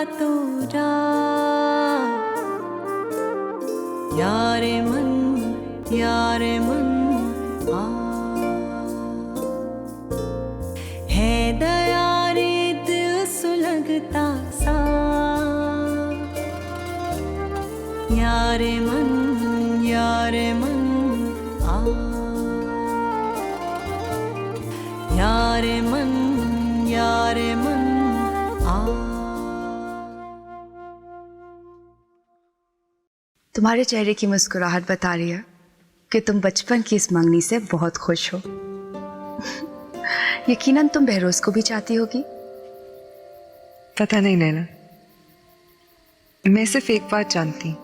रातों रात। यारे मन आ है दया रे दिल सुलगता सा। यारे मन आ यारे मन आ। तुम्हारे चेहरे की मुस्कुराहट बता रही है कि तुम बचपन की इस मंगनी से बहुत खुश हो। यकीनन तुम बहरोज को भी चाहती होगी। पता नहीं नैना, मैं सिर्फ एक बात जानती हूँ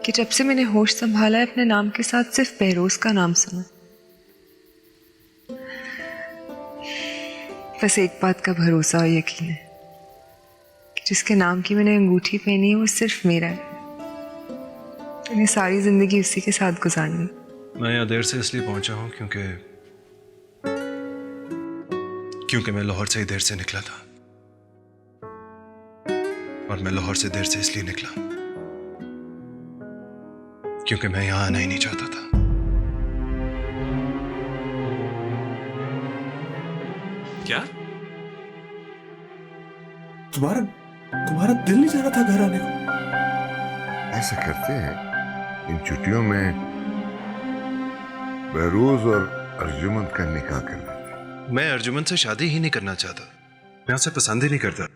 कि जब से मैंने होश संभाला है अपने नाम के साथ सिर्फ बहरोज का नाम सुना। बस एक बात का भरोसा और यकीन है कि जिसके नाम की मैंने अंगूठी पहनी है वो सिर्फ मेरा है। मैंने सारी जिंदगी उसी के साथ गुजारनी। मैं यहाँ देर से इसलिए पहुंचा हूँ क्योंकि मैं लाहौर से ही देर से निकला था। और मैं लाहौर से देर से इसलिए निकला क्योंकि मैं यहाँ आना ही नहीं चाहता था। क्या तुम्हारा दिल नहीं चाह रहा था घर आने को? ऐसा करते हैं इन छुट्टियों में, बहरोज और अर्जुमंद का निकाह कर देते। मैं अर्जुमंद से शादी ही नहीं करना चाहता। मैं उसे पसंद ही नहीं करता।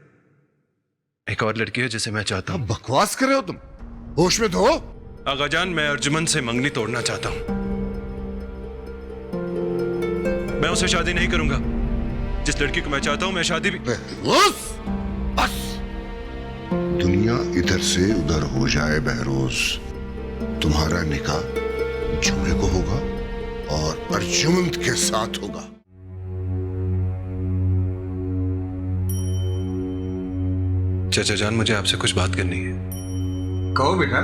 एक और लड़की है जिसे मैं चाहता हूँ। बकवास कर रहे हो तुम, होश में तो हो। आगाजान, मैं अर्जुमंद से मंगनी तोड़ना चाहता हूँ। मैं उसे शादी नहीं करूंगा। जिस लड़की को मैं चाहता हूँ मैं शादी भी। बहरोज, बस दुनिया इधर से उधर हो जाए बहरोज, तुम्हारा निकाह जुमे को होगा और अर्जुमंद के साथ होगा। चाचा जान, मुझे आपसे कुछ बात करनी है। कहो बेटा।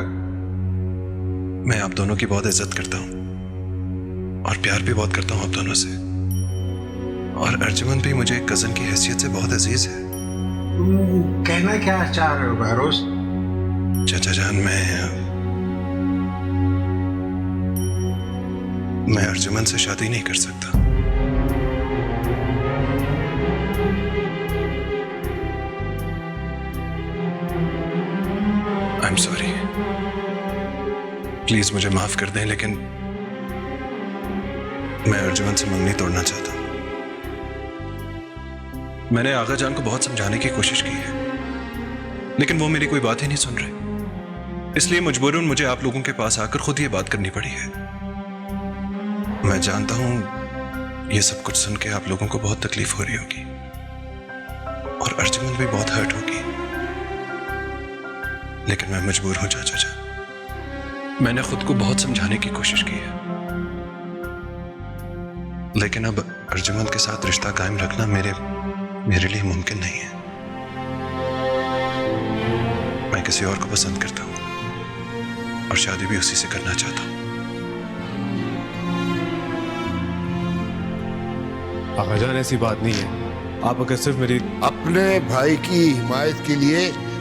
मैं आप दोनों की बहुत इज्जत करता हूँ और प्यार भी बहुत करता हूँ आप दोनों से। और अर्जुमंद भी मुझे एक कजन की हैसियत से बहुत अजीज है। कहना क्या चाह रहे हो बहरोज? चाचा जान, मैं अर्जुमंद से शादी नहीं कर सकता। आई एम सॉरी, प्लीज मुझे माफ कर दें, लेकिन मैं अर्जुमंद से मंगनी तोड़ना चाहता हूं। मैंने आगा जान को बहुत समझाने की कोशिश की है, लेकिन वो मेरी कोई बात ही नहीं सुन रहे। इसलिए मजबूरन मुझे आप लोगों के पास आकर खुद ये बात करनी पड़ी है। मैं जानता हूं ये सब कुछ सुन के आप लोगों को बहुत तकलीफ हो रही होगी और अर्जुमंद भी बहुत हर्ट होगी, लेकिन मैं मजबूर हूं चाचा जान। मैंने खुद को बहुत समझाने की कोशिश की है, लेकिन अब अर्जुमंद के साथ रिश्ता कायम रखना मेरे लिए मुमकिन नहीं है। मैं किसी और को पसंद करता हूं और शादी भी उसी से करना चाहता हूं। आगाजान, ऐसी बात नहीं है। आप अगर सिर्फ मेरी अपने भाई की हिमायत के लिए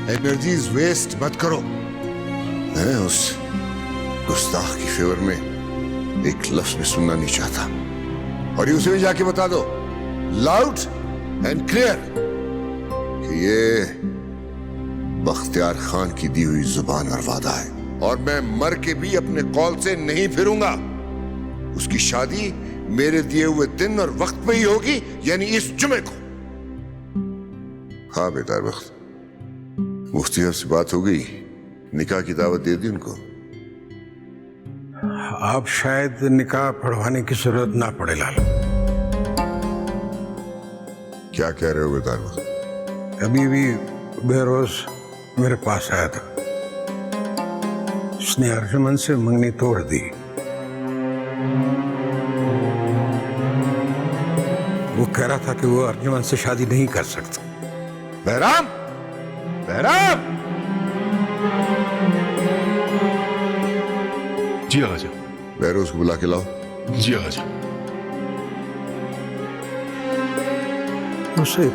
एनर्जीज वेस्ट मत करो। मैं उस गुस्ताख की फेवर में एक लफ्ज भी सुनना नहीं चाहता। और ये उसे भी जाके बता दो लाउड एंड क्लियर कि ये बख्तियार खान की दी हुई जुबान और वादा है, और मैं मर के भी अपने कौल से नहीं फिरूंगा। उसकी शादी मेरे दिए हुए दिन और वक्त पे ही होगी, यानी इस जुमे को। हाँ बेटा, वक्त मुफ्ती साहब से बात हो गई, निकाह की दावत दे दी उनको। आप शायद निकाह पढ़वाने की जरूरत ना पड़े लाल। क्या कह रहे हो बेटा? अभी भी बहरोज मेरे पास आया था। उसने अर्जुमंद से मंगनी तोड़ दी। वो कह रहा था कि वो अर्जुमंद से शादी नहीं कर सकता। बहराम, बहराम! जी आगाजान। बहरोज को बुला के लाओ। जी आगाजान। उसे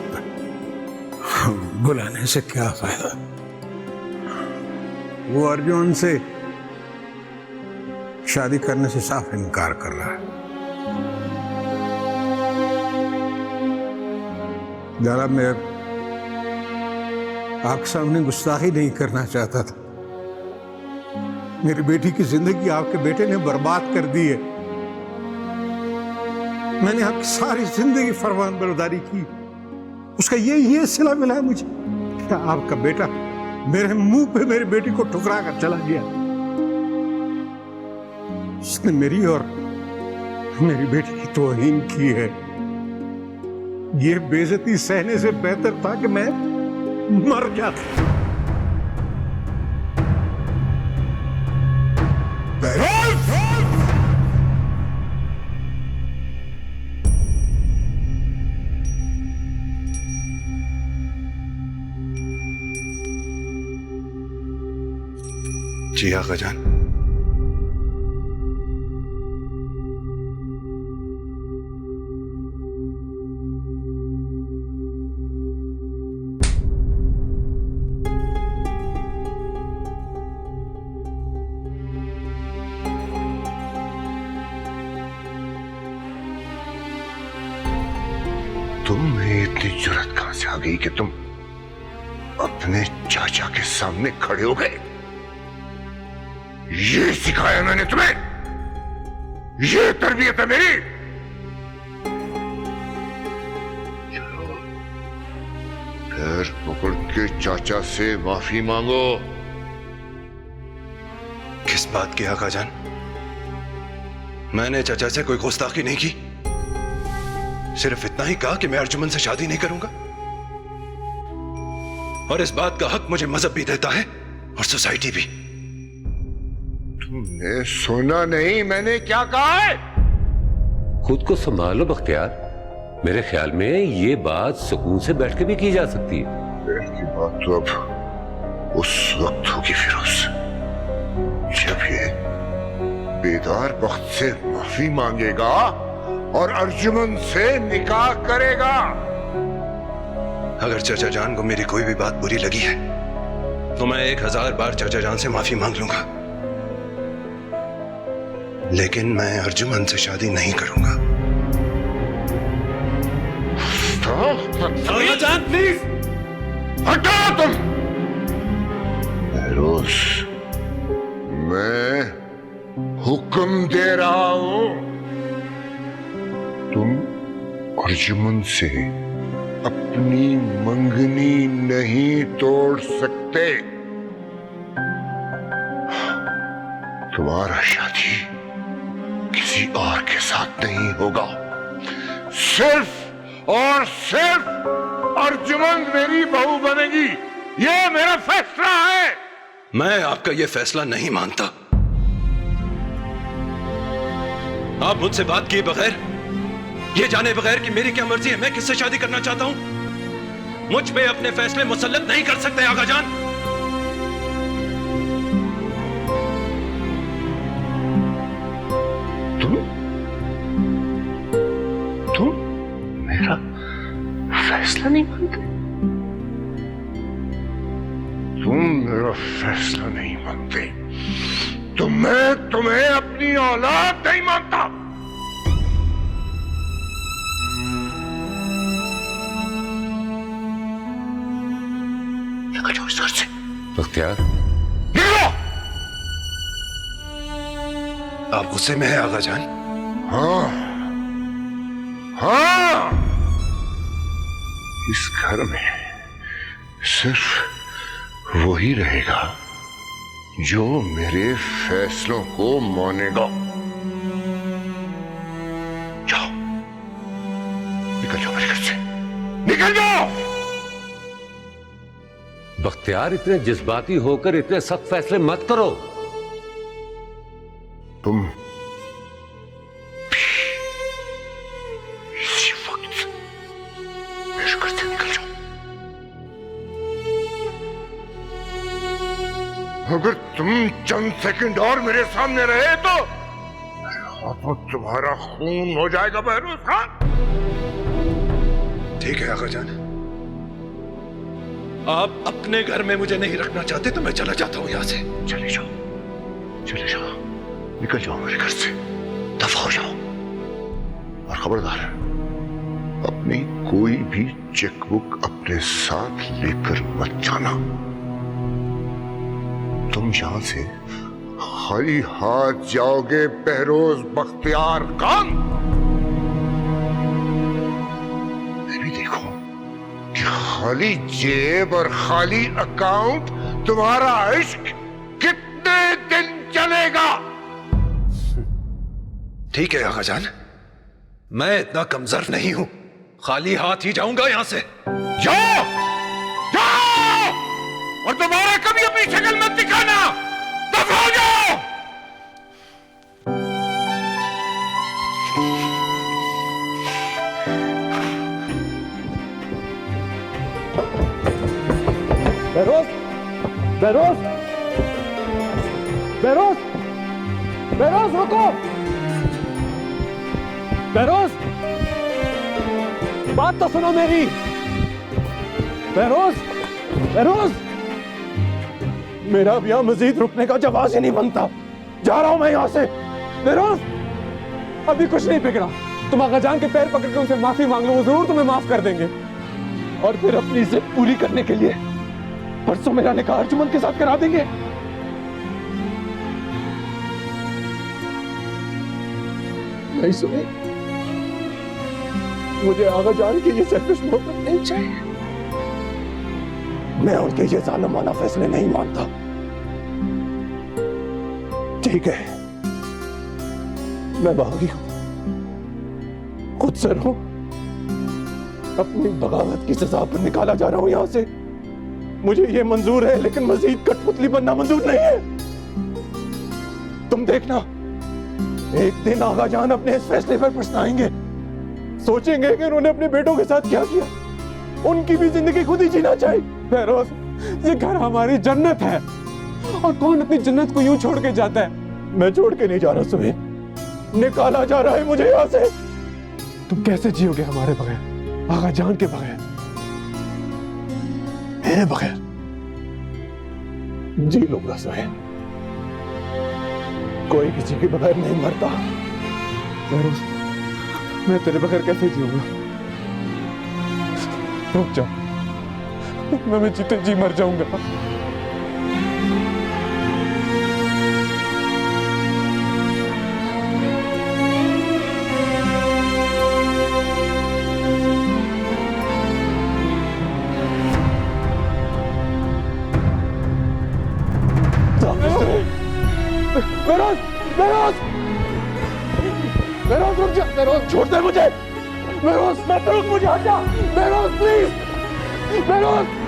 बुलाने से क्या फायदा? वो अर्जुन से शादी करने से साफ इनकार कर रहा है। जरा मैं आपके सामने गुस्ताखी नहीं करना चाहता था। मेरी बेटी की जिंदगी आपके बेटे ने बर्बाद कर दी है। मैंने आपकी सारी जिंदगी फरमान बरदारी की, उसका ये सिला मिला है मुझे। क्या आपका बेटा मेरे मुंह पे मेरी बेटी को ठुकरा कर चला गया? उसने मेरी और मेरी बेटी की तौहीन की है। ये बेइज्जती सहने से बेहतर था कि मैं मर जाता। जी आका जान। तुम्हें इतनी जुर्रत कहां से आ गई कि तुम अपने चाचा के सामने खड़े हो गए? ये सिखाया मैंने तुम्हें? ये तरबियत है मेरी? चलो पैर पकड़ के चाचा से माफी मांगो। किस बात की आका जान? मैंने चाचा से कोई गुस्ताखी नहीं की, सिर्फ इतना ही कहा कि मैं अर्जुमन से शादी नहीं करूंगा। और इस बात का हक मुझे मजहब भी देता है और सोसाइटी भी। तुमने सुना नहीं मैंने क्या कहा है? खुद को संभालो बख्तियार। मेरे ख्याल में ये बात सुकून से बैठ के भी की जा सकती है। बैठ की बात तो अब उस वक्त होगी फिरोज, जब ये बेदार वक्त से माफी मांगेगा और अर्जुमन से निकाह करेगा। अगर चाचा जान को मेरी कोई भी बात बुरी लगी है तो मैं 1000 बार चाचा जान से माफी मांग लूंगा, लेकिन मैं अर्जुमन से शादी नहीं करूंगा। चाचा जान प्लीज हटाओ तुम। फिरोज मैं हुक्म दे रहा हूं, तुम अर्जुमन से अपनी मंगनी नहीं तोड़ सकते। तुम्हारा शादी किसी और के साथ नहीं होगा। सिर्फ और सिर्फ अर्जुमन मेरी बहू बनेगी, यह मेरा फैसला है। मैं आपका यह फैसला नहीं मानता। आप मुझसे बात किए बगैर, ये जाने बगैर कि मेरी क्या मर्जी है, मैं किससे शादी करना चाहता हूं, मुझ पे अपने फैसले मुसल्लत नहीं कर सकते आका जान। तुम मेरा फैसला नहीं मानते? तुम मेरा फैसला नहीं मानते तो मैं तुम्हें अपनी औलाद नहीं मानता। बख्तियार आप गुस्से में हैं आका जान? हाँ हाँ, इस घर में सिर्फ वही रहेगा जो मेरे फैसलों को मानेगा। जाओ, निकल जाओ मेरे घर से, निकल जाओ। बख्तियार इतने जज्बाती होकर इतने सख्त फैसले मत करो। तुम इसी वक्त मेरे घर से निकल जाओ। अगर तुम चंद सेकंड और मेरे सामने रहे तो मेरे हाथों तुम्हारा खून हो जाएगा बहरोज खान। ठीक है आका जान, आप अपने घर में मुझे नहीं रखना चाहते तो मैं चला जाता हूं यहां से। चले जाओ, चले जाओ, निकल जाओ मेरे घर से, दफा हो जाओ। और खबरदार, अपनी कोई भी चेकबुक अपने साथ लेकर मत जाना। तुम यहां से खाली हाथ जाओगे बहरोज बख्तियार खान। मैं भी देखूं कि खाली जेब और खाली अकाउंट तुम्हारा इश्क कितने दिन चलेगा। ठीक है आगा जान, मैं इतना कमजोर नहीं हूं, खाली हाथ ही जाऊंगा यहां से। जाओ, जाओ, और दोबारा कभी अपनी शक्ल मत दिखाना। दफा हो जाओ। बहरोज, बहरोज, बहरोज, बहरोज रुको, बहरोज, बात तो सुनो मेरी। बहरोज, बहरोज, मेरा अब यहां मजीद रुकने का जवाब ही नहीं बनता। जा रहा हूं मैं यहां से। बहरोज, अभी कुछ नहीं बिगड़ा। तुम आगा जान के पैर पकड़ के उनसे माफी मांग लो, वो जरूर तुम्हें माफ कर देंगे। और फिर अपनी जिद पूरी करने के लिए परसों मेरा निकाह अर्जुमन के साथ करा देंगे। नहीं सुनी, मुझे आगा जान की ये सेल्फिश मोहब्बत नहीं चाहिए। मैं उनके ये जालिमाना फैसले नहीं मानता। ठीक है, मैं बागी हूं, खुद से रहूं, अपनी बगावत की सजा पर निकाला जा रहा हूं यहां से। मुझे ये मंजूर है, लेकिन मजीद कठपुतली बनना मंजूर नहीं है। तुम देखना, एक दिन आगा जान अपने इस फैसले पर पछताएंगे, सोचेंगे कि उन्होंने अपने बेटों के साथ क्या किया। उनकी भी जिंदगी खुद ही जीना चाहिए। बहरोज, ये घर हमारी जन्नत है, और कौन अपनी जन्नत को यूं छोड़ के जाता है। मैं छोड़ के नहीं जा रहा सुहेल, निकाला जा रहा है मुझे यहां से। तुम कैसे जियोगे हमारे बगैर, आगा जान के बगैर, मेरे बगैर? जी लूंगा सुहेल, कोई किसी के बगैर नहीं मरता। बहरोज, मैं तेरे बगैर कैसे जीऊंगा? रुक जा, मैं जीते जी मर जाऊंगा। बहरोज, बहरोज, बहरोज रुक जा। बहरोज, छोड़ दे मुझे। बहरोज, मत रुक, मुझे हटा। बहरोज प्लीज, बहरोज।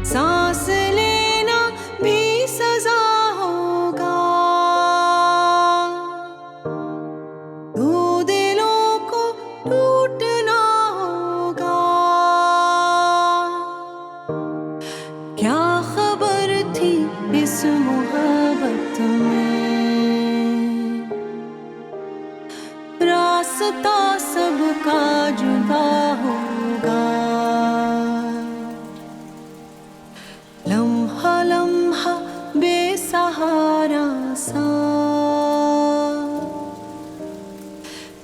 सांस लेना भी सजा होगा, दो दिलों को टूटना होगा। क्या खबर थी इस मोहब्बत में, रास्ता सबका जुदा होगा। लम्हा लम्हा बेसहारा सा,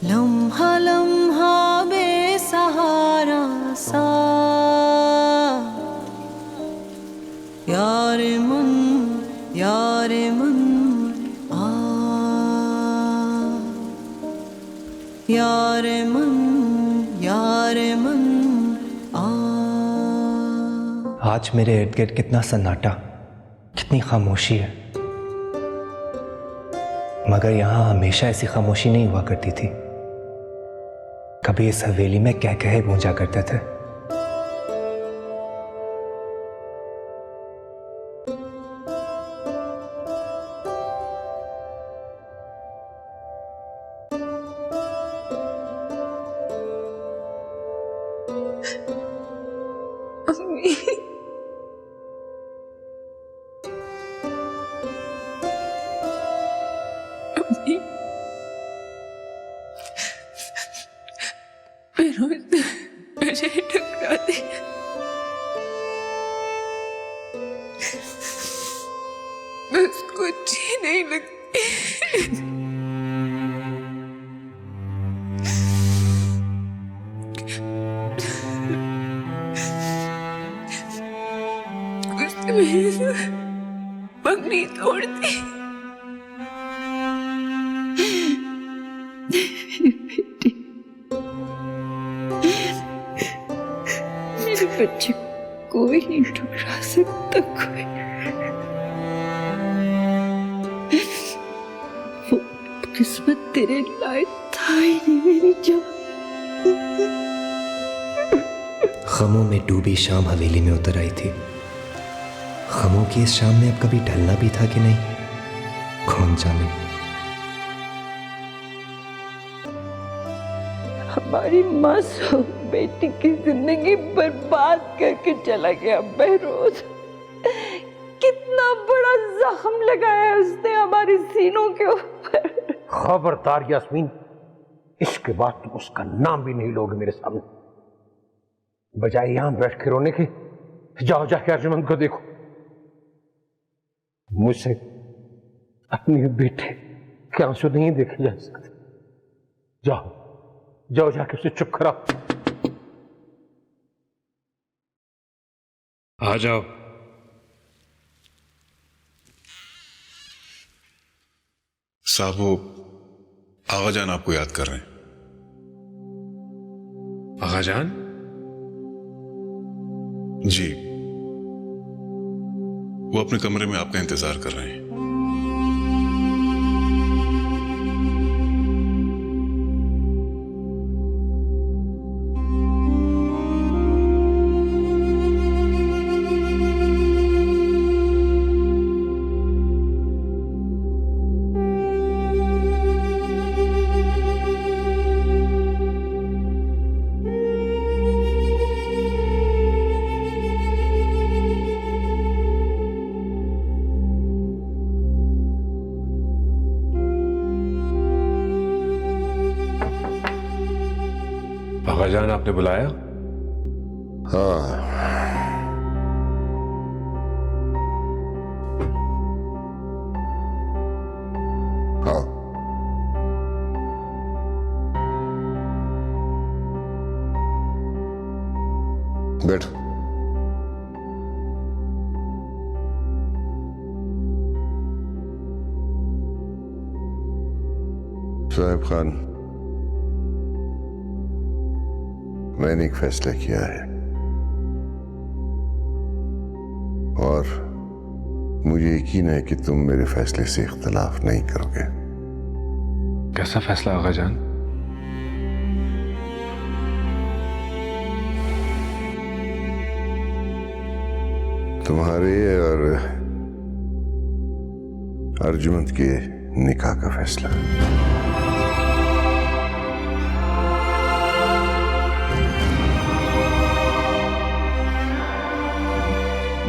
लम्हा लम्हा बेसहारा सा। यार मन, यार मन आ, यार मन, यार मन आ। आज मेरे इर्द गिर्द कितना सन्नाटा, कितनी खामोशी है, मगर यहां हमेशा ऐसी खामोशी नहीं हुआ करती थी। कभी इस हवेली में कह कहे गूंजा करते थे। नहीं। फिरोज मुझे टकरा दी। मैं उसको अच्छी नहीं लगती। उसने मेरी पगड़ी तोड़ दी। मेरे बच्चे कोई नहीं ठुकरा सकता। कोई वो किस्मत तेरे लायक था ही नहीं मेरी जान। गमों में डूबी शाम हवेली में उतर आई थी। गमों की इस शाम में अब कभी ढलना भी था कि नहीं, कौन जाने। हमारी मासूम बेटी की जिंदगी बर्बाद करके चला गया बहरोज। कितना बड़ा जख्म लगाया उसने हमारे सीनों के ऊपर। खबरदार यास्मीन, इसके बाद तुम उसका नाम भी नहीं लोगे मेरे सामने। बजाय यहां बैठ के रोने के, जाओ जाके अर्जुमंद को देखो। मुझसे अपने बेटे के आंसू नहीं देखे जा सकते। जाओ जाओ जाके उसे चुप कराओ। आ जाओ। साहब, वो आगा जान आपको याद कर रहे हैं। आगा जान? जी, वो अपने कमरे में आपका इंतजार कर रहे हैं। आगाजान, आपने बुलाया? हाँ, हाँ, बैठ। साहिब खान, मैंने एक फैसला किया है और मुझे यकीन है कि तुम मेरे फैसले से इख्तिलाफ नहीं करोगे। कैसा फैसला आगाजान? तुम्हारे और अर्जुमंद के निकाह का फैसला।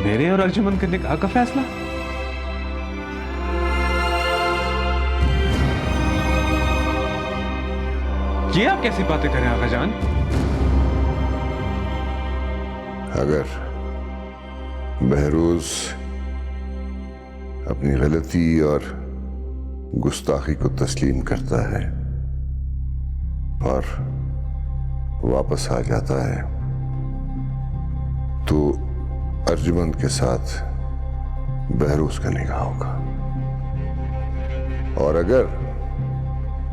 मेरे और अर्जुमंद के निकाह का फैसला? ये आप कैसी बातें करें आगाजान? अगर बहरोज अपनी गलती और गुस्ताखी को तस्लीम करता है और वापस आ जाता है तो अर्जुमंद के साथ बहरोज का निकाह होगा। और अगर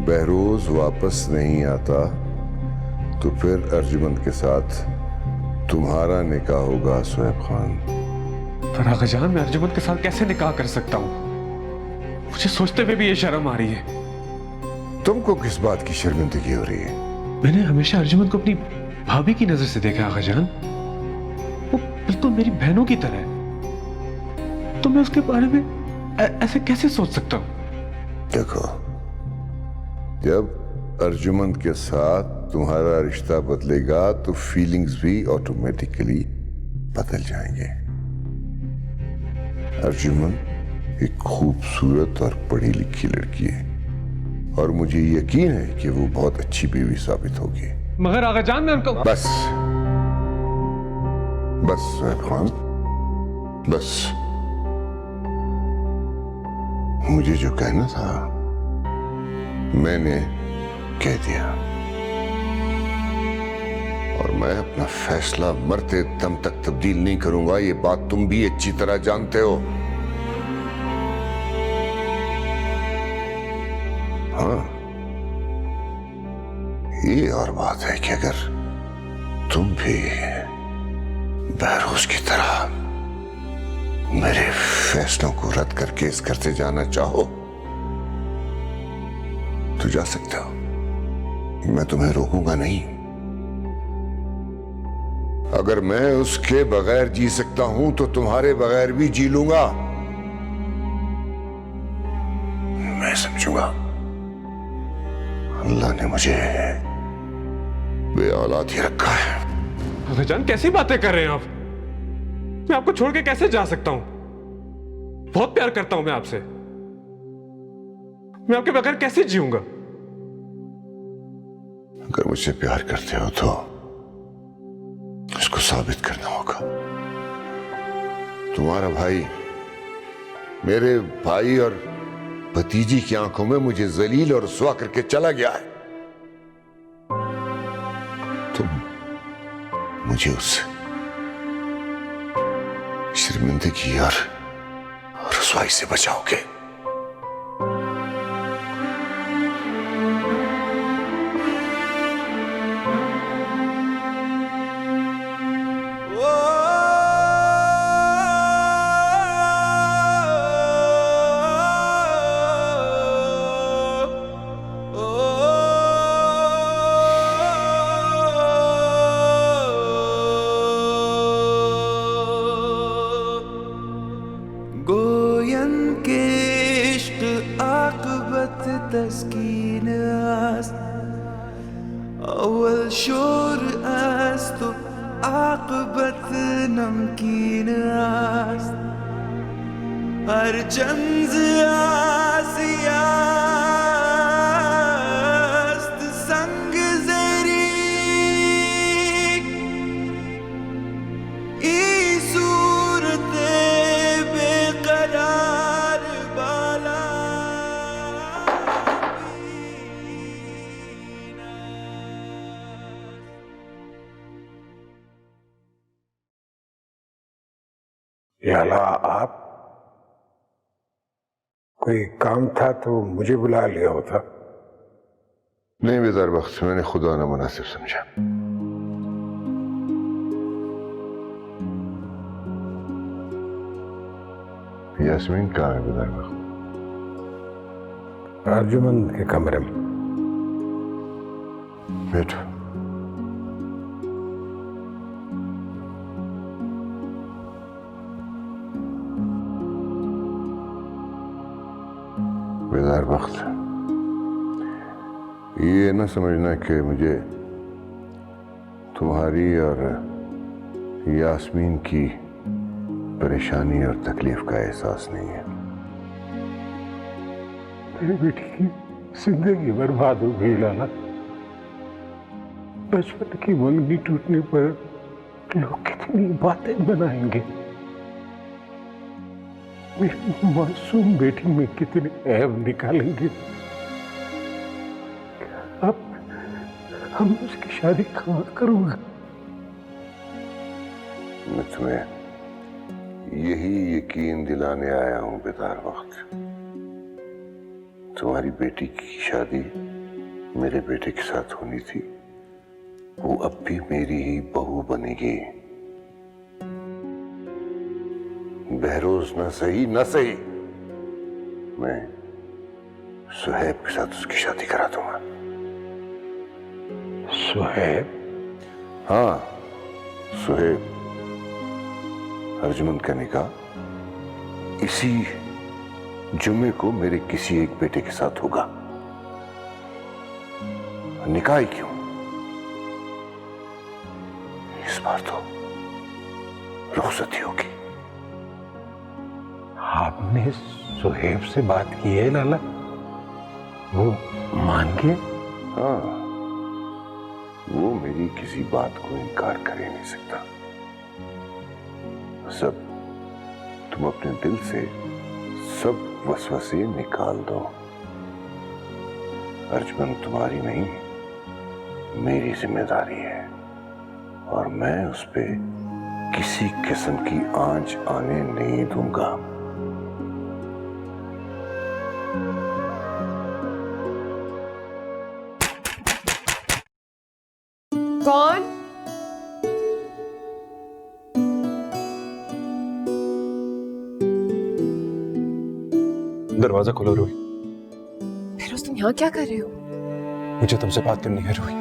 बहरोज वापस नहीं आता तो फिर अर्जुमंद के साथ तुम्हारा निकाह होगा सोहेब खान। पर आगाजान, मैं अर्जुमंद के साथ कैसे निकाह कर सकता हूं? मुझे सोचते हुए भी ये शर्म आ रही है। तुमको किस बात की शर्मिंदगी हो रही है? मैंने हमेशा अर्जुमंद को अपनी भाभी की नजर से देखा आगाजान। वो बिल्कुल मेरी बहनों की तरह है, तो मैं उसके बारे में ऐसे कैसे सोच सकता हूं? देखो, जब अर्जुमंद के साथ तुम्हारा रिश्ता बदलेगा तो फीलिंग्स भी ऑटोमेटिकली बदल जाएंगे। अर्जुमंद एक खूबसूरत और पढ़ी लिखी लड़की है और मुझे यकीन है कि वो बहुत अच्छी बीवी साबित होगी। मगर आगा जान मैं उनको बस बस सुहेब खान, बस मुझे जो कहना था मैंने कह दिया, और मैं अपना फैसला मरते दम तक तब्दील नहीं करूंगा। ये बात तुम भी अच्छी तरह जानते हो। हाँ, ये और बात है कि अगर तुम भी बहरोज की तरह मेरे फैसलों को रद्द करके इस घर से जाना चाहो तो जा सकते हो, मैं तुम्हें रोकूंगा नहीं। अगर मैं उसके बगैर जी सकता हूं तो तुम्हारे बगैर भी जी लूंगा। मैं समझूंगा अल्लाह ने मुझे बे औलाद ही रखा है। आगा जान कैसी बातें कर रहे हैं आप? मैं आपको छोड़ के कैसे जा सकता हूं? बहुत प्यार करता हूं मैं आपसे। मैं आपके बगैर कैसे जीऊंगा? अगर मुझसे प्यार करते हो तो उसको साबित करना होगा। तुम्हारा भाई मेरे भाई और भतीजी की आंखों में मुझे जलील और रुसवा करके चला गया है। तुम मुझे उस शर्मिंदगी और रुसवाई से बचाओगे। गोयन के इश्क आकबत तस्कीन आस्त, अव्वल शोर आस्त तो आकबत नमकीन आस्त, हर चंज आसियास्त संग ज़ेरी ई सूरते बेकरार बाला। याला आप, कोई काम था तो मुझे बुला लिया होता। नहीं बेदार वक्त, मैंने खुदा न मुनासिब समझा। यास्मीन कहाँ है बेदार वक्त? अर्जुमंद के कमरे में। बैठो। बेदार वक्त, ये न समझना कि मुझे तुम्हारी और यास्मीन की परेशानी और तकलीफ का एहसास नहीं है। मेरी बेटी की जिंदगी बर्बाद हो गई लाला। बचपन की मंगनी टूटने पर लोग कितनी बातें बनाएंगे। मेरी मासूम बेटी में कितने ऐब निकालेंगे। अब हम उसकी शादी कहाँ करूंगा? मैं तुम्हें यही यकीन दिलाने आया हूं बेदार वक्त। तुम्हारी बेटी की शादी मेरे बेटे के साथ होनी थी, वो अब भी मेरी ही बहू बनेगी। बहरोज ना सही ना सही, मैं सुहेब के साथ उसकी शादी करा दूंगा। सुहेब? हाँ, सुहेब। अर्जुमंद का निकाह इसी जुम्मे को मेरे किसी एक बेटे के साथ होगा। निकाह ही क्यों, इस बार तो रुखसती होगी। आपने सुहेब से बात की है लाला? वो मान गए? हाँ, वो मेरी किसी बात को इनकार कर ही नहीं सकता। सब तुम अपने दिल से सब वसवसे निकाल दो। अर्जुमन तुम्हारी नहीं, मेरी जिम्मेदारी है और मैं उस पे किसी किस्म की आंच आने नहीं दूंगा। कौन? दरवाजा खोलो रूही। फिरोज तुम यहाँ क्या कर रहे हो? मुझे तुमसे बात करनी है रूही।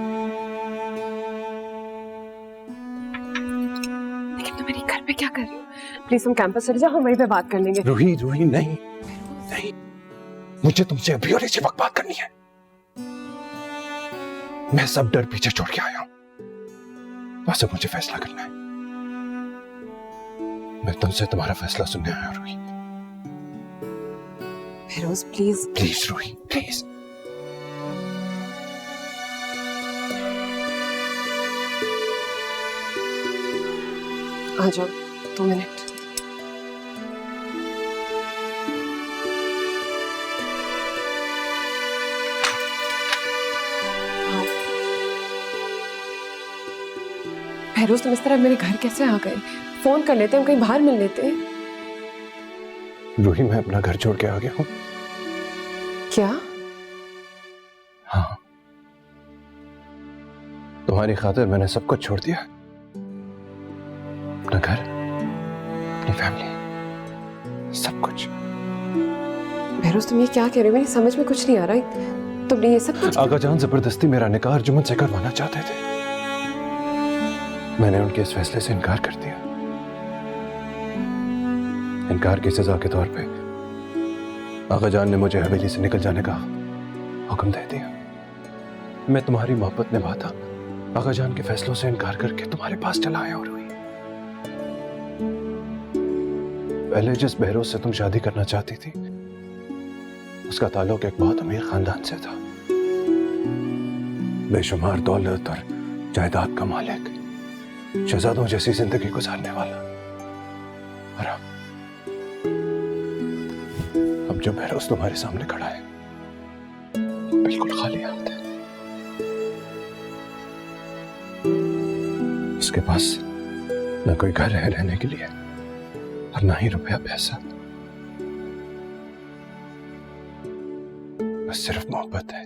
लेकिन तुम मेरे घर पे क्या कर रहे हो? प्लीज तुम कैंपस चले जाओ, हम वहीं पे बात कर लेंगे। रूही रूही नहीं नहीं, मुझे तुमसे अभी और इसी वक्त बात करनी है। मैं सब डर पीछे छोड़ के आया हूं, बस अब मुझे फैसला करना है। मैं तुमसे तुम्हारा फैसला सुनने आया हूं Roohi. Feroz please please Roohi please. आ जाओ, 2 मिनट। फिरोज तुम इस तरह मेरे घर कैसे आ गए? फोन कर लेते, हम कहीं बाहर मिल लेते। रूही मैं अपना घर छोड़ के आ गया हूं। क्या? हाँ, तुम्हारी खातिर मैंने सब कुछ छोड़ दिया। अपना घर, अपनी फैमिली, सब कुछ। फिरोज तुम ये क्या कह रहे हो? मेरी समझ में कुछ नहीं आ रहा। तुमने ये सब कुछ? आगा जान जबरदस्ती मेरा निकाह अर्जुमन से करवाना चाहते थे। मैंने उनके इस फैसले से इनकार कर दिया। इनकार की सजा के तौर पे आगा जान ने मुझे हवेली से निकल जाने का हुक्म दे दिया। मैं तुम्हारी मोहब्बत निभाता आगा जान के फैसलों से इनकार करके तुम्हारे पास चला आया और हुई। पहले जिस बहरोज से तुम शादी करना चाहती थी उसका ताल्लुक एक बहुत अमीर खानदान से था, बेशुमार दौलत और जायदाद का मालिक, शहजादों जैसी जिंदगी गुजारने वाला। और अब जो बहरोज तुम्हारे सामने खड़ा है बिल्कुल खाली हाथ है। उसके पास न कोई घर है रहने के लिए और ना ही रुपया पैसा, बस सिर्फ मोहब्बत है।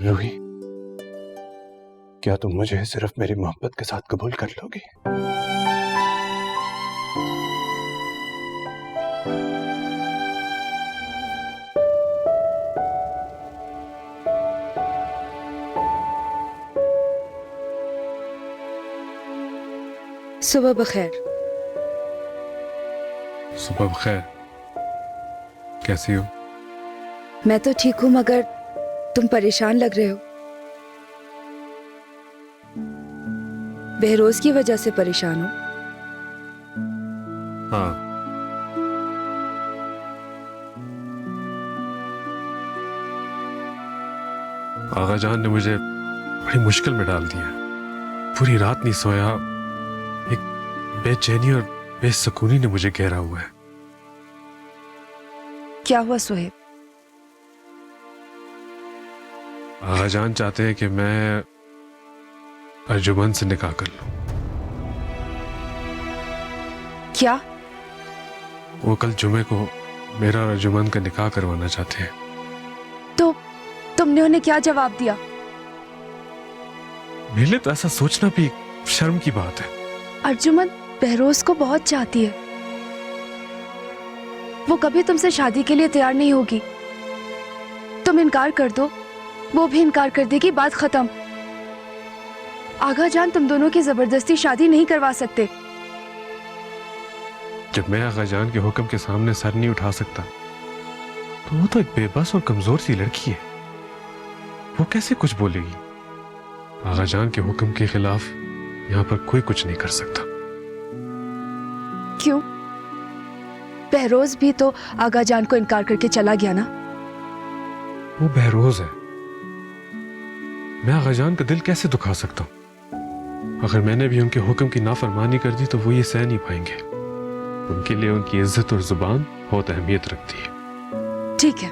रूही, क्या तुम मुझे सिर्फ मेरी मोहब्बत के साथ कबूल कर लोगी? सुबह बखैर। सुबह बखैर। कैसी हो? मैं तो ठीक हूं, मगर तुम परेशान लग रहे हो। बहरोज की वजह से परेशान हो? हाँ, आगा जान ने मुझे बड़ी मुश्किल में डाल दिया। पूरी रात नहीं सोया, एक बेचैनी और बेसुकूनी ने मुझे घेरा हुआ है। क्या हुआ सोहेब? आगा जान चाहते हैं कि मैं अर्जुमन से निकाह कर लूं। क्या? वो कल जुमे को मेरा और अर्जुमन का निकाह करवाना चाहते हैं। तो तुमने उन्हें क्या जवाब दिया? मेरे लिए तो ऐसा सोचना भी शर्म की बात है। अर्जुमन बहरोज को बहुत चाहती है, वो कभी तुमसे शादी के लिए तैयार नहीं होगी। तुम इनकार कर दो, वो भी इनकार कर देगी, बात खत्म। आगा जान तुम दोनों की जबरदस्ती शादी नहीं करवा सकते। जब मैं आगा जान के हुक्म के सामने सर नहीं उठा सकता तो वो तो एक बेबस और कमजोर सी लड़की है, वो कैसे कुछ बोलेगी? आगा जान के हुक्म के खिलाफ यहाँ पर कोई कुछ नहीं कर सकता। क्यों? बहरोज भी तो आगा जान को इनकार करके चला गया ना। वो बहरोज है, मैं आगाजान का दिल कैसे दुखा सकता हूँ? अगर मैंने भी उनके हुक्म की नाफरमानी कर दी तो वो ये सह नहीं पाएंगे। उनके लिए उनकी इज्जत और जुबान बहुत अहमियत रखती है। ठीक है,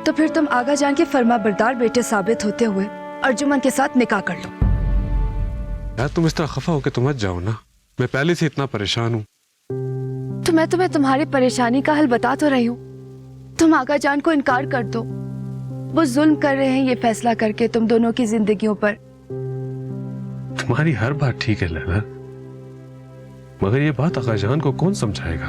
तो फिर तुम आगा जान के फर्माबरदार बेटे साबित होते हुए अर्जुमन के साथ निकाह कर लो। यार तुम इस तरह खफा होकर तो मत जाओ ना, मैं पहले से इतना परेशान हूँ। तो मैं तुम्हें तुम्हारी परेशानी का हल बता तो रही हूँ। तुम आगा जान को इनकार कर दो। वो जुल्म कर रहे हैं ये फैसला करके तुम दोनों की जिंदगियों पर। तुम्हारी हर बात ठीक है लैला, मगर ये बात आगाजान को कौन समझाएगा?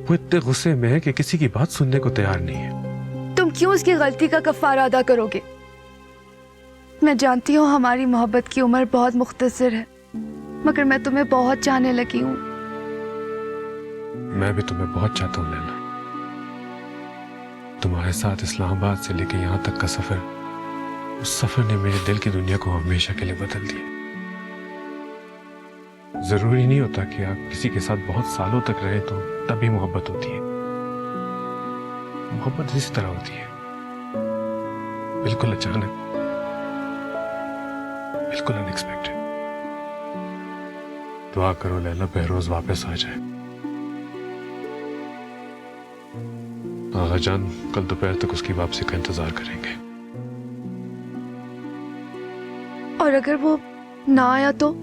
वो इतने गुस्से में है कि किसी की बात सुनने को तैयार नहीं है। तुम क्यों उसकी गलती का कफारा अदा करोगे? मैं जानती हूँ हमारी मोहब्बत की उम्र बहुत मुख्तसर है, मगर मैं तुम्हें बहुत चाहने लगी हूँ। मैं भी तुम्हें बहुत चाहता हूँ लैला। तुम्हारे साथ इस्लामाबाद से लेकर यहाँ तक का सफर, उस सफर ने मेरे दिल की दुनिया को हमेशा के लिए बदल दिया। जरूरी नहीं होता कि आप किसी के साथ बहुत सालों तक रहे तो तभी मोहब्बत होती है। मोहब्बत इसी तरह होती है, बिल्कुल अचानक, बिल्कुल अनएक्सपेक्टेड। दुआ करो लैला बहरोज वापस आ जाए। आगाजान कल दोपहर तक उसकी वापसी का इंतजार करेंगे। और अगर वो ना आया तो?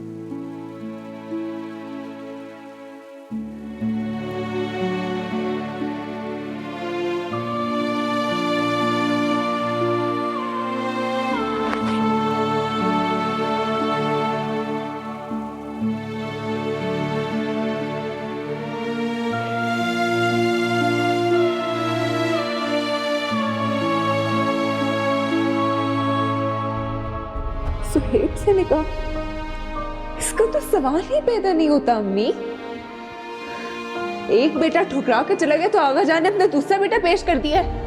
सुहेब से निकाह, इसका तो सवाल ही पैदा नहीं होता अम्मी। एक बेटा ठुकरा के चला गया तो आगा जान ने अपना दूसरा बेटा पेश कर दिया है।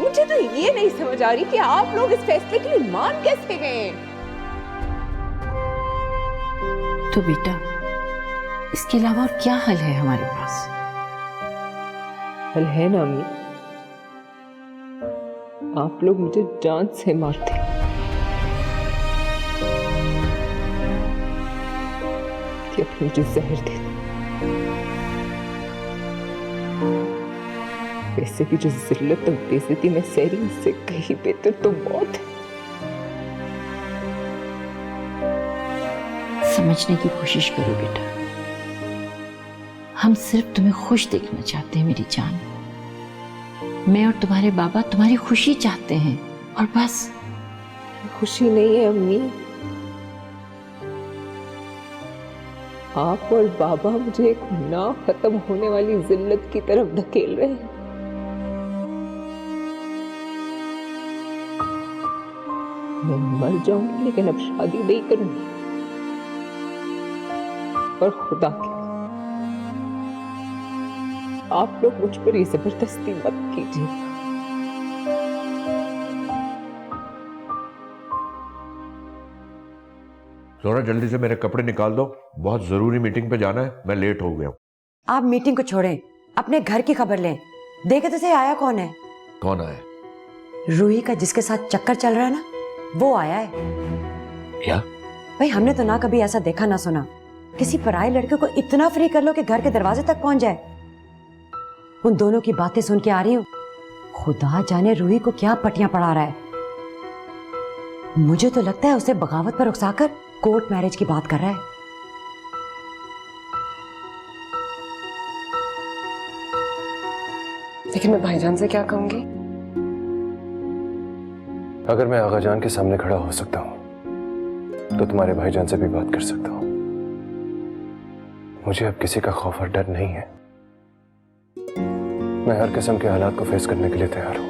मुझे तो ये नहीं समझ आ रही कि आप लोग इस फैसले के लिए मान कैसे गए। तो बेटा इसके अलावा और क्या हल है हमारे पास? हल है ना अम्मी, आप लोग मुझे जान से मारते, कि अपने मुझे जहर दे दो। वैसे भी जो जिल्लत और बेइज्जती में सहरी, उससे कहीं बेहतर तो मौत है। समझने की कोशिश करो बेटा, हम सिर्फ तुम्हें खुश देखना चाहते हैं मेरी जान। मैं और तुम्हारे बाबा तुम्हारी खुशी चाहते हैं और बस। खुशी नहीं है अम्मी, आप और बाबा मुझे एक ना खत्म होने वाली जिल्लत की तरफ धकेल रहे हैं। मैं मर जाऊंगी लेकिन अब शादी नहीं करूंगी। और खुदा के आप लोग मुझ पर ये जबरदस्ती मत कीजिए। जोरा जल्दी से मेरे कपड़े निकाल दो, बहुत जरूरी मीटिंग पे जाना है, मैं लेट हो गया हूँ। आप मीटिंग को छोड़ें, अपने घर की खबर लें। देखे तो सही आया कौन है? कौन आया? रूही का जिसके साथ चक्कर चल रहा है ना, वो आया है। क्या? भाई हमने तो ना कभी ऐसा देखा ना सुना, किसी पराये लड़के को इतना फ्री कर लो कि घर के दरवाजे तक पहुंच जाए। उन दोनों की बातें सुन के आ रही हूँ, खुदा जाने रूही को क्या पटियां पड़ा रहा है। मुझे तो लगता है उसे बगावत पर उकसाकर कोर्ट मैरिज की बात कर रहा है। लेकिन मैं भाईजान से क्या कहूंगी? अगर मैं आगाजान के सामने खड़ा हो सकता हूं तो तुम्हारे भाईजान से भी बात कर सकता हूं। मुझे अब किसी का खौफ और डर नहीं है। मैं हर किस्म के हालात को फेस करने के लिए तैयार हूं।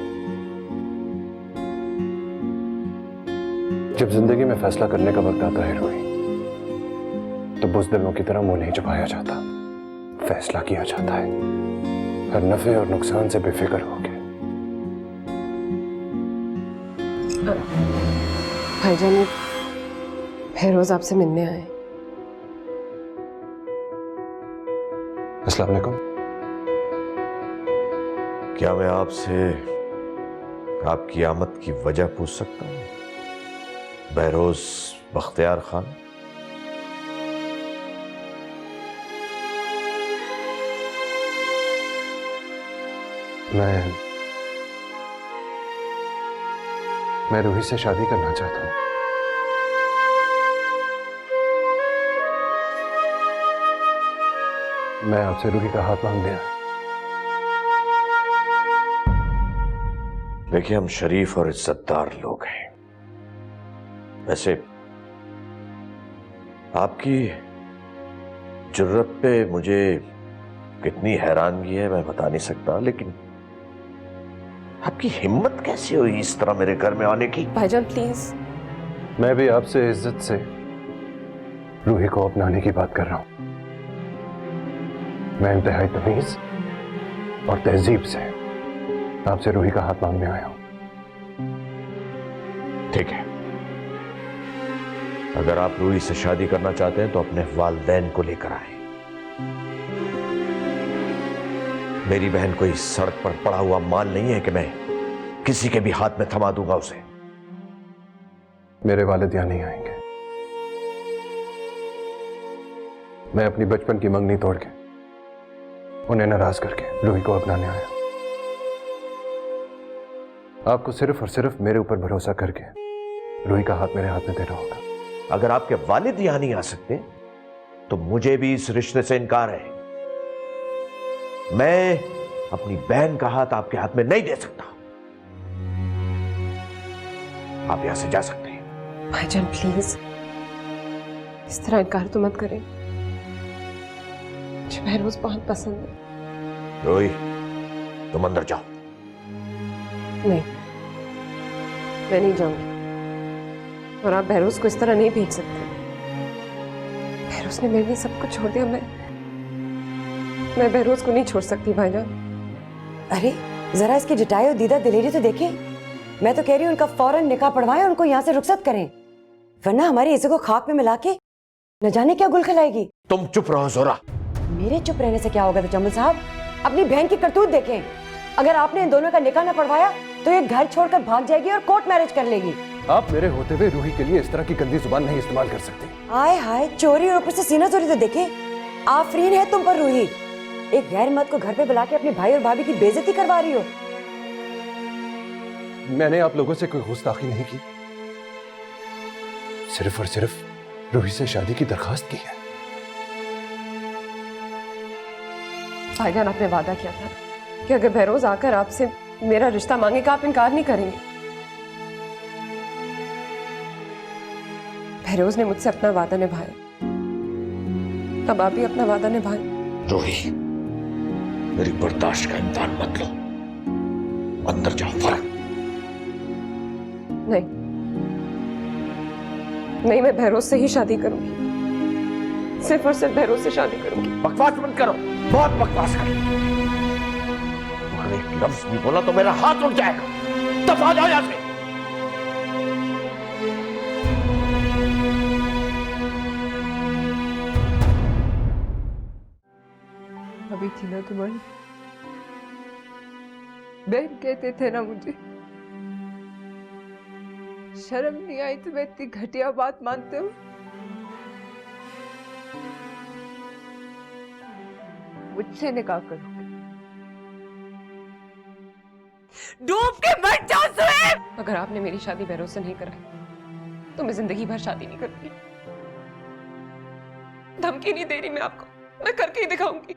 जब जिंदगी में फैसला करने का वक्त आता है रोही, तो बुज़दिलों की तरह मुंह नहीं छुपाया जाता, फैसला किया जाता है, हर नफे और नुकसान से बेफिक्र होके। भाईजान बहरोज आपसे मिलने आए। अस्सलाम वालेकुम। क्या मैं आपसे आपकी आमद की वजह पूछ सकता हूँ? बहरोज बख्तियार खान। मैं रूही से शादी करना चाहता हूँ। मैं आपसे रूही का हाथ मांगने आया। देखिए, हम शरीफ और इज्जतदार लोग हैं। वैसे आपकी जुर्रत पे मुझे कितनी हैरानगी है मैं बता नहीं सकता, लेकिन आपकी हिम्मत कैसे हुई इस तरह मेरे घर में आने की? भाईजान प्लीज। मैं भी आपसे इज्जत से रूही को अपनाने की बात कर रहा हूं। मैं इंतहाई तमीज और तहजीब से आपसे रूही का हाथ मांगने आया हूं। ठीक है, अगर आप रूही से शादी करना चाहते हैं तो अपने वालिदैन को लेकर आए। मेरी बहन कोई सड़क पर पड़ा हुआ माल नहीं है कि मैं किसी के भी हाथ में थमा दूंगा उसे। मेरे वालिद यहां नहीं आएंगे। मैं अपनी बचपन की मंगनी तोड़ के उन्हें नाराज करके रूही को अपनाने आया। आपको सिर्फ और सिर्फ मेरे ऊपर भरोसा करके रूही का हाथ मेरे हाथ में देना होगा। अगर आपके वालिद यहां नहीं आ सकते तो मुझे भी इस रिश्ते से इनकार है। मैं अपनी बहन का हाथ आपके हाथ में नहीं दे सकता। आप यहां से जा सकते हैं। भाईजान प्लीज, इस तरह इनकार तो मत करें। मुझे बहरोज बहुत पसंद है। रोही, तुम अंदर जाओ। नहीं, मैं नहीं जाऊंगी। और आप बहरोज को इस तरह नहीं भेज सकते। बहरोज ने मेरे लिए सब कुछ छोड़ दिया। मैं बहरोज को नहीं छोड़ सकती भाईजान। अरे जरा इसकी जटाई और दीदा दिलेरी तो देखें। मैं तो कह रही हूँ उनका फौरन निकाह पढ़वाएं, उनको यहाँ से रुखसत करें, वरना हमारी इज्जत को खाक में मिला के न जाने क्या गुल खिलाएगी। तुम चुप रहो जोरा। मेरे चुप रहने से क्या होगा तजम्मुल साहब? अपनी बहन की करतूत देखें। अगर आपने इन दोनों का निकाह न पढ़वाया तो ये घर छोड़कर भाग जाएगी और कोर्ट मैरिज कर लेगी। आप मेरे होते हुए रूही के लिए इस तरह की गंदी जुबान नहीं इस्तेमाल कर सकते। आय हाय, चोरी और ऊपर से सीना चोरी तो देखें। आफरीन है तुम पर रूही। एक गैर मर्द को घर पे बुला के अपने भाई और भाभी की बेइज्जती करवा रही हो। मैंने आप लोगों से कोई गुस्ताखी नहीं की, सिर्फ और सिर्फ रूही से शादी की दरखास्त की है। भाईजान, आपने वादा किया था कि अगर बहरोज आकर आपसे मेरा रिश्ता मांगेगा आप इनकार नहीं करेंगे। बहरोज ने मुझसे अपना वादा निभाया, अब आप भी अपना वादा निभाएं। रोही, मेरी बर्दाश्त का इम्तिहान मत लो। अंदर जाओ फौरन। नहीं, मैं बहरोज से ही शादी करूंगी। सिर्फ और सिर्फ बहरोज से शादी करूंगी। बकवास मत करो, बहुत बकवास कर। एक लफ्ज भी बोला तो मेरा हाथ उठ जाएगा। दफा जाओ यहां से। अभी थी ना तुम्हारी बहन, कहते थे ना मुझे शर्म नहीं आई तुम्हें इतनी घटिया बात मानते हो। मुझसे निकाह करोगे, डूब के मर जाओ सुहेब। अगर आपने मेरी शादी बहरोज से नहीं कराई तो मैं जिंदगी भर शादी नहीं करूंगी। धमकी नहीं दे रही मैं आपको, मैं करके ही दिखाऊंगी।